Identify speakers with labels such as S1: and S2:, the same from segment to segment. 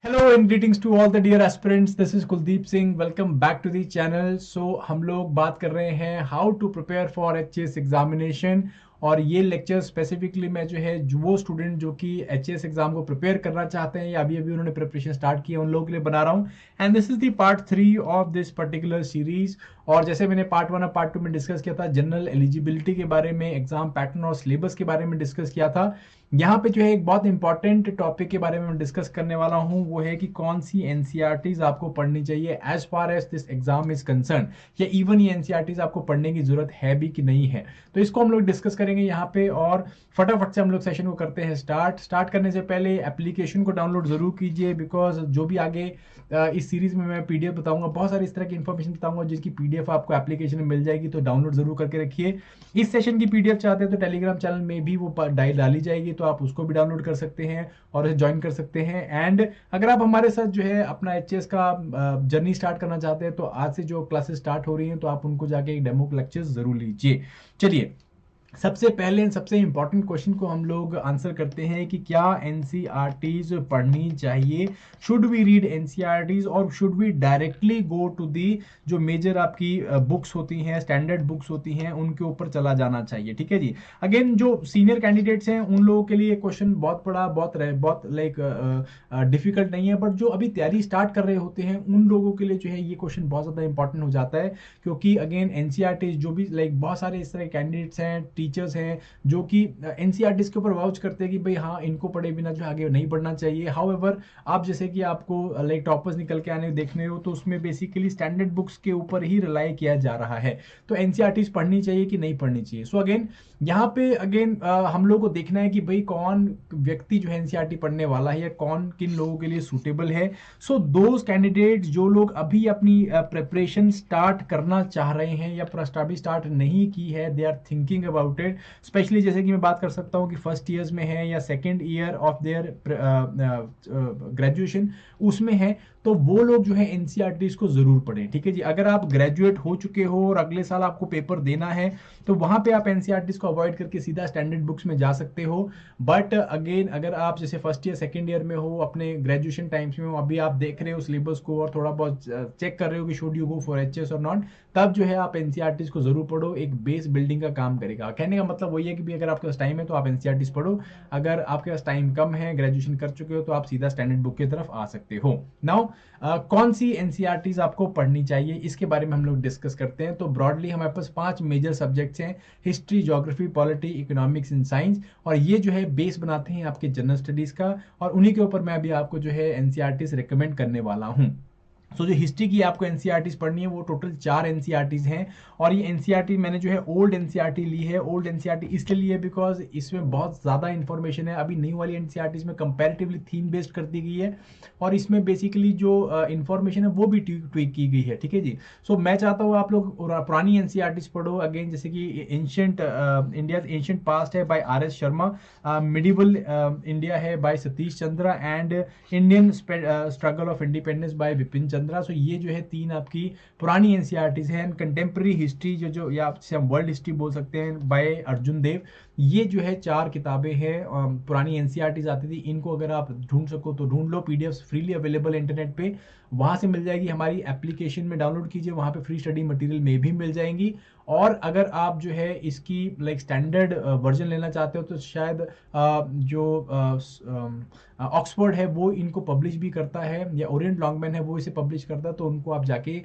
S1: Hello and greetings to all the dear aspirants. This is Kuldeep Singh. Welcome back to the channel. So हम लोग बात कर रहे हैं how to prepare for HS examination और ये लेक्चर स्पेसिफिकली मैं जो है वो स्टूडेंट जो कि HS एग्जाम को प्रिपेयर करना चाहते हैं या अभी अभी उन्होंने प्रिपरेशन स्टार्ट की है उन लोगों के लिए बना रहा हूँ and this is the part 3 of this particular series. और जैसे मैंने पार्ट 1 और पार्ट 2 में डिस्कस किया था जनरल एलिजिबिलिटी के बारे में, एग्जाम पैटर्न और सिलेबस के बारे में डिस्कस किया था, यहाँ पे जो है एक बहुत इंपॉर्टेंट टॉपिक के बारे में मैं डिस्कस करने वाला हूँ वो है कि कौन सी एनसीईआरटीज आपको पढ़नी चाहिए as far as this exam is concern, या इवन ये एनसीईआरटीज आपको पढ़ने की जरूरत है भी कि नहीं है। तो इसको हम लोग डिस्कस करेंगे यहाँ पे और फटाफट से हम लोग सेशन को करते हैं स्टार्ट करने से पहले एप्लीकेशन को डाउनलोड जरूर कीजिए बिकॉज जो भी आगे इस सीरीज में मैं पीडीएफ बताऊंगा, बहुत सारी इस तरह की इन्फॉर्मेशन बताऊंगा जिसकी पीडीएफ आपको एप्लीकेशन में मिल जाएगी, तो डाउनलोड जरूर करके रखिए। इस सेशन की पीडीएफ चाहते हैं तो टेलीग्राम चैनल में भी वो डाली जाएगी, तो आप उसको भी डाउनलोड कर सकते हैं और उसे ज्वाइन कर सकते हैं। एंड अगर आप हमारे साथ जो है अपना एचएस का जर्नी स्टार्ट करना चाहते हैं तो आज से जो क्लासेस स्टार्ट हो रही हैं तो आप उनको जाके एक डेमो लेक्चर जरूर लीजिए। चलिए सबसे पहले सबसे इंपॉर्टेंट क्वेश्चन को हम लोग आंसर करते हैं कि क्या एनसीईआरटीज पढ़नी चाहिए, शुड वी रीड एनसीईआरटीज और should we directly go to the जो मेजर आपकी बुक्स होती हैं, स्टैंडर्ड बुक्स होती हैं, उनके ऊपर चला जाना चाहिए। ठीक है जी। अगेन जो सीनियर कैंडिडेट्स हैं उन लोगों के लिए क्वेश्चन बहुत बड़ा बहुत लाइक डिफिकल्ट नहीं है, बट जो अभी तैयारी स्टार्ट कर रहे होते हैं उन लोगों के लिए जो है ये क्वेश्चन बहुत ज्यादा इंपॉर्टेंट हो जाता है, क्योंकि अगेन एनसीईआरटीज जो भी लाइक बहुत सारे इस तरह के कैंडिडेट्स हैं, टीचर्स हैं जो कि एनसीईआरटीज के ऊपर वाउच करते हैं कि भाई हाँ इनको पढ़े बिना जो आगे नहीं बढ़ना चाहिए। हाउएवर आप जैसे कि आपको लाइक टॉपर्स निकल के आने देखने हो तो उसमें बेसिकली स्टैंडर्ड बुक्स के ऊपर ही रिलाई किया जा रहा है, तो एनसीईआरटीज पढ़नी चाहिए कि नहीं पढ़नी चाहिए। सो अगेन यहाँ पे अगेन हम लोग को देखना है कि भाई कौन व्यक्ति जो है एनसीईआरटी पढ़ने वाला है या कौन किन लोगों के लिए सूटेबल है। सो दोज कैंडिडेट जो लोग अभी अपनी प्रिपरेशन स्टार्ट करना चाह रहे हैं या अभी स्टार्ट नहीं की है, they are thinking about it, specially जैसे कि मैं बात कर सकता हूँ कि फर्स्ट ईयर्स में है या second year of their graduation उसमें है, तो वो लोग जो है एनसीईआरटीज को जरूर पढ़ें। ठीक है जी। अगर आप ग्रेजुएट हो चुके हो और अगले साल आपको पेपर देना है तो वहां पे आप एनसीईआरटीज को अवॉइड करके सीधा स्टैंडर्ड बुक्स में जा सकते हो। बट अगेन अगर आप जैसे फर्स्ट ईयर सेकेंड ईयर में हो, अपने ग्रेजुएशन टाइम्स में हो, अभी आप देख रहे हो सिलेबस को और थोड़ा बहुत चेक कर रहे हो कि should you go for HS और नॉट, तब जो है आप एनसीईआरटीज को जरूर पढ़ो, एक बेस बिल्डिंग का काम करेगा। कहने का मतलब वही है कि भी अगर आपके पास टाइम है तो आप एनसीईआरटीज पढ़ो, अगर आपके पास टाइम कम है, ग्रेजुएशन कर चुके हो, तो आप सीधा स्टैंडर्ड बुक की तरफ आ सकते हो। नाउ कौन सी एनसीईआरटीज आपको पढ़नी चाहिए इसके बारे में हम लोग डिस्कस करते हैं। तो ब्रॉडली हमारे पास 5 मेजर सब्जेक्ट्स हैं, history, geography, polity, economics and science, और ये जो है बेस बनाते हैं आपके जनरल स्टडीज का, और उन्हीं के ऊपर मैं अभी आपको जो है एनसीईआरटीज रिकमेंड करने वाला हूँ। जो हिस्ट्री की आपको एनसीईआरटीज पढ़नी है वो टोटल 4 एनसीईआरटीज हैं, और ये एनसीईआरटी मैंने जो है ओल्ड एनसीईआरटी ली है। ओल्ड एनसीईआरटी इसलिए ली है बिकॉज इसमें बहुत ज़्यादा इंफॉर्मेशन है। अभी नई वाली एनसीईआरटीज में कंपैरेटिवली थीम बेस्ड कर दी गई है और इसमें बेसिकली जो इंफॉर्मेशन है वो भी ट्वीक की गई है। ठीक है जी। सो मैं चाहता हूँ आप लोग पुरानी एनसीईआरटीज पढ़ो, अगेन जैसे कि एंशिएंट इंडिया एंशिएंट पास्ट है by R S. Sharma, medieval India है by Satish Chandra, and Indian struggle of independence by Vipin Chandra. So ये जो है 3 आपकी पुरानी एनसीईआरटीज हैं। कंटेम्प्रेरी हिस्ट्री जो या हम वर्ल्ड हिस्ट्री बोल सकते हैं बाय अर्जुन देव, ये जो है 4 किताबें हैं, पुरानी एनसीईआरटीज आती थी। इनको अगर आप ढूंढ सको तो ढूंढ लो, पीडीएफ फ्रीली अवेलेबल इंटरनेट पे, वहां से मिल जाएगी। हमारी एप्लीकेशन में डाउनलोड कीजिए, वहां पे फ्री स्टडी मटेरियल में भी मिल जाएंगी। और अगर आप जो है इसकी लाइक स्टैंडर्ड वर्जन लेना चाहते हो तो शायद जो ऑक्सफोर्ड है वो इनको पब्लिश भी करता है, या ओरिएंट लॉन्गमैन है वो इसे पब्लिश करता है, तो उनको आप जाके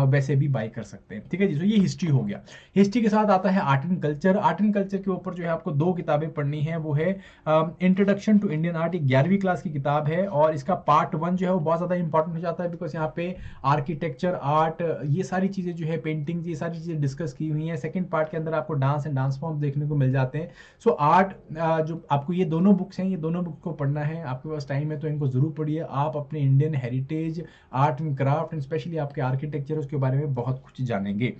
S1: वैसे भी बाय कर सकते हैं। ठीक है जी। तो ये हिस्ट्री हो गया। हिस्ट्री के साथ आता है art and culture. Art and culture के ऊपर जो है आपको 2 किताबें पढ़नी है, वो है इंट्रोडक्शन टू इंडियन आर्ट, 11वीं क्लास की किताब है, और इसका पार्ट 1 जो है वो बहुत ज्यादा इंपॉर्टेंट हो जाता है बिकॉज यहाँ पे आर्किटेक्चर, आर्ट, ये सारी चीजें जो है, पेंटिंग, ये सारी चीजें डिस्कस की हुई है। सेकंड पार्ट के अंदर आपको डांस एंड डांस फॉर्म देखने को मिल जाते हैं। सो आर्ट जो आपको ये दोनों बुक्स हैं, ये दोनों बुक को पढ़ना है, आपके पास टाइम है तो इनको जरूर पढ़िए। आप अपने Indian heritage, art and craft and specially आपके आर्किटेक्चर उसके बारे में बहुत कुछ जानेंगे।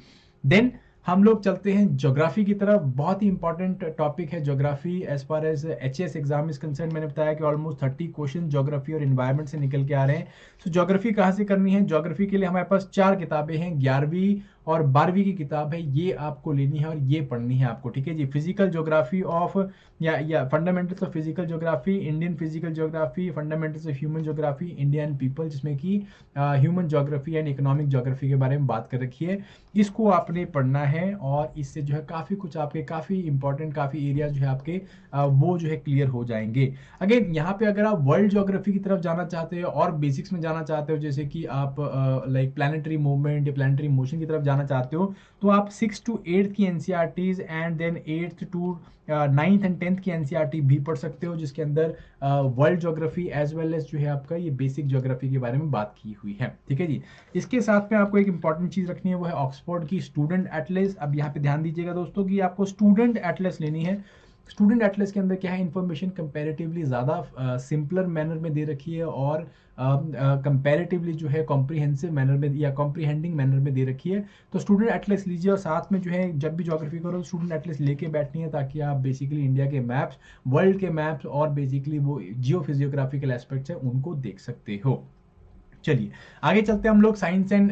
S1: देन हम लोग चलते हैं ज्योग्राफी की तरफ। बहुत ही इंपॉर्टेंट टॉपिक है geography as far as HS exam is concern. मैंने बताया कि ऑलमोस्ट 30 क्वेश्चन ज्योग्राफी और एनवायरनमेंट से निकल के आ रहे हैं। सो ज्योग्राफी कहाँ से करनी है? ज्योग्राफी के लिए हमारे पास 4 किताबें हैं, 11वीं और 12वीं की किताब है, ये आपको लेनी है और ये पढ़नी है आपको, ठीक है जी। फिजिकल ज्योग्राफी ऑफ या fundamentals of physical geography, Indian physical geography, fundamentals of human geography, Indian people, जिसमें कि human geography and economic geography के बारे में बात कर रखी है। इसको आपने पढ़ना है और इससे जो है काफ़ी कुछ आपके काफ़ी इंपॉर्टेंट काफ़ी एरियाज जो है आपके वो जो है क्लियर हो जाएंगे। अगेन यहाँ पे अगर आप वर्ल्ड ज्योग्राफी की तरफ जाना चाहते हो और बेसिक्स में जाना चाहते हो, जैसे कि आप लाइक प्लानिटरी मूवमेंट या प्लानिटरी मोशन की तरफ जाना चाहते हो, तो आप 6 to 8 की NCERTs and then 8th to 9th and 10th की एनसीईआरटी भी पढ़ सकते हो, जिसके अंदर world geography as well as जो है आपका ये बेसिक ज्योग्राफी के बारे में बात की हुई है, ठीक है जी। इसके साथ में आपको एक इंपॉर्टेंट चीज रखनी है, वो है ऑक्सफोर्ड की स्टूडेंट एटलस। अब यहाँ पे ध्यान दीजिएगा दोस्तों कि आपको स्टूडेंट एटलस लेनी है। स्टूडेंट एटलस के अंदर क्या है, इंफॉर्मेशन कंपैरेटिवली ज़्यादा सिंपलर मैनर में दे रखी है और कंपैरेटिवली जो है कॉम्प्रिहेंसिव मैनर में या कॉम्प्रिहेंडिंग मैनर में दे रखी है। तो स्टूडेंट एटलस लीजिए और साथ में जो है जब भी ज्योग्राफी करो स्टूडेंट एटलस लेके बैठनी है, ताकि आप बेसिकली इंडिया के मैप्स, वर्ल्ड के मैप्स और बेसिकली वो जियो फिजियोग्राफिकल एस्पेक्ट्स है उनको देख सकते हो। चलिए आगे चलते हैं हम लोग साइंस एंड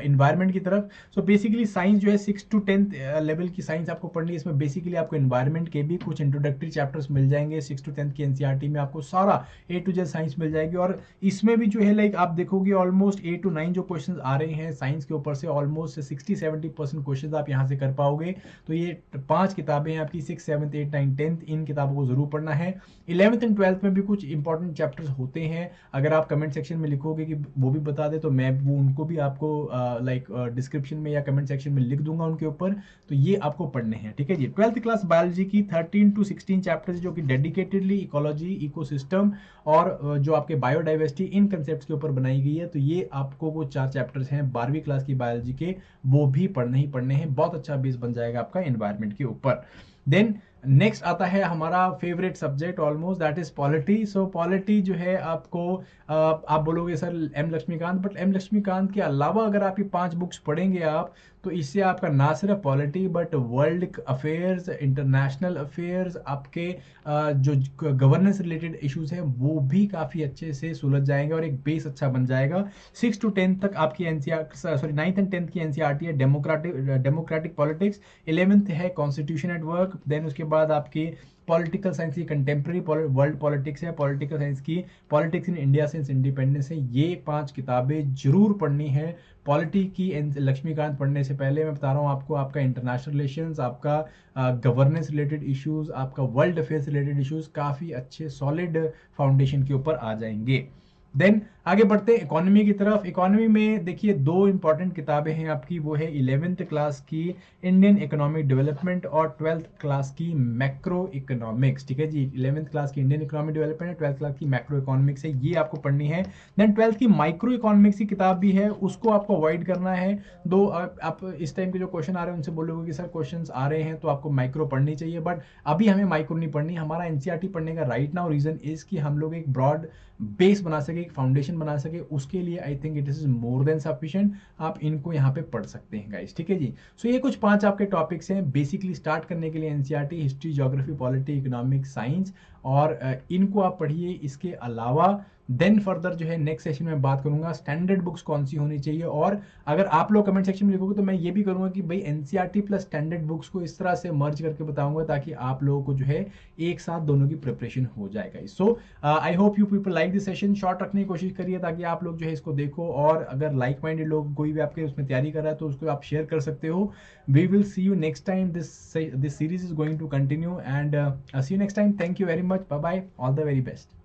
S1: इन्वायरमेंट की तरफ। सो बेसिकली साइंस जो है 6 to 10th लेवल की साइंस आपको पढ़नी है। इसमें बेसिकली आपको इन्वायरमेंट के भी कुछ इंट्रोडक्टरी चैप्टर्स मिल जाएंगे। 6 to 10th की एनसीईआरटी में आपको सारा A to Z साइंस मिल जाएगी और इसमें भी जो है लाइक आप देखोगे ऑलमोस्ट 8 to 9 जो क्वेश्चन आ रहे हैं साइंस के ऊपर से, ऑलमोस्ट 60-70% क्वेश्चन आप यहाँ से कर पाओगे। तो ये 5 किताबें हैं आपकी, 6, 7, 8, 9, 10th, इन किताबों को जरूर पढ़ना है। 11th एंड 12th में भी कुछ इंपॉर्टेंट चैप्टर्स होते हैं, अगर आप कमेंट सेक्शन में लिखोगे कि वो भी बता दे तो मैं वो उनको भी आपको लाइक डिस्क्रिप्शन में या कमेंट सेक्शन में लिख दूंगा उनके ऊपर, तो ये आपको पढ़ने हैं, ठीक है जी। 12th क्लास बायोलॉजी की 13 to 16 चैप्टर्स जो कि डेडिकेटेडली इकोलॉजी, इकोसिस्टम और जो आपके बायोडाइवर्सिटी, इन कंसेप्ट के ऊपर बनाई गई है। तो ये आपको वो 4 चैप्टर्स हैं 12वीं क्लास की बायोलॉजी के, वो भी पढ़ने ही पढ़ने हैं। बहुत अच्छा बेस बन जाएगा आपका एनवायरनमेंट के ऊपर। देन नेक्स्ट आता है हमारा favourite subject almost, that is polity. So polity जो है आपको आप बोलोगे sir M Laxmikanth, but M Laxmikanth के अलावा अगर आप ये 5 बुक्स पढ़ेंगे आप, तो इससे आपका ना सिर्फ polity but world affairs, international affairs, आपके जो गवर्नेंस रिलेटेड इश्यूज हैं वो भी काफ़ी अच्छे से सुलझ जाएंगे और एक बेस अच्छा बन जाएगा। 6 to 10 तक आपकी NCR sorry 9th and 10th की एनसीईआरटी है डेमोक्रेटिक पॉलिटिक्स, 11th है कॉन्स्टिट्यूशन एट वर्क, देन उसके बाद आपकी पॉलिटिकल साइंस की कंटेम्प्रेरी वर्ल्ड पॉलिटिक्स है, पॉलिटिकल साइंस की politics in India since independence है। ये 5 किताबें जरूर पढ़नी है। पॉलिटी की लक्ष्मीकांत पढ़ने से पहले मैं बता रहा हूँ आपको, आपका इंटरनेशनल रिलेशंस, आपका गवर्नेंस रिलेटेड इश्यूज, आपका वर्ल्ड अफेयर्स रिलेटेड इश्यूज काफ़ी अच्छे सॉलिड फाउंडेशन के ऊपर आ जाएंगे। देन आगे बढ़ते हैं इकोनॉमी की तरफ। इकोनॉमी में देखिए 2 इंपॉर्टेंट किताबें हैं आपकी, वो है 11th क्लास की इंडियन इकोनॉमिक डेवलपमेंट और 12th क्लास की मैक्रो इकोनॉमिक्स, ठीक है जी। 11th क्लास की इंडियन इकोनॉमिक डेवलपमेंट है, 12th क्लास की मैक्रो इकोनॉमिक्स है, ये आपको पढ़नी है। देन 12th की माइक्रो इकोनॉमिक्स की किताब भी है, उसको आपको अवॉइड करना है। दो आप इस टाइम के जो क्वेश्चन आ रहे हैं उनसे बोलोगे कि सर क्वेश्चन आ रहे हैं तो आपको माइक्रो पढ़नी चाहिए, बट अभी हमें माइक्रो नहीं पढ़नी। हमारा एनसीईआरटी पढ़ने का राइट नाउ रीजन इज कि हम लोग एक ब्रॉड बेस बना सके, एक फाउंडेशन बना सके, उसके लिए I think it is more than sufficient. आप इनको यहाँ पे पढ़ सकते हैं गाइस, ठीक है जी। सो ये कुछ 5 आपके टॉपिक्स हैं बेसिकली स्टार्ट करने के लिए NCERT, history, geography, polity, economics, science, और इनको आप पढ़िए। इसके अलावा देन फर्दर जो है नेक्स्ट सेशन में बात करूंगा स्टैंडर्ड बुक्स कौन सी होनी चाहिए, और अगर आप लोग कमेंट सेक्शन में लिखोगे तो मैं ये भी करूंगा कि भाई एनसीईआरटी प्लस स्टैंडर्ड बुक्स को इस तरह से मर्ज करके बताऊंगा ताकि आप लोगों को जो है एक साथ दोनों की प्रिपरेशन हो जाएगा। So I hope you people like this session. Short रखने की कोशिश करिए ताकि आप लोग जो है इसको देखो, और अगर लाइक माइंडेड लोग कोई भी आपके उसमें तैयारी कर रहा है तो उसको आप शेयर कर सकते हो। We will see you next time, this series is going to continue and see you next time. Thank you very much, bye bye, all the very best.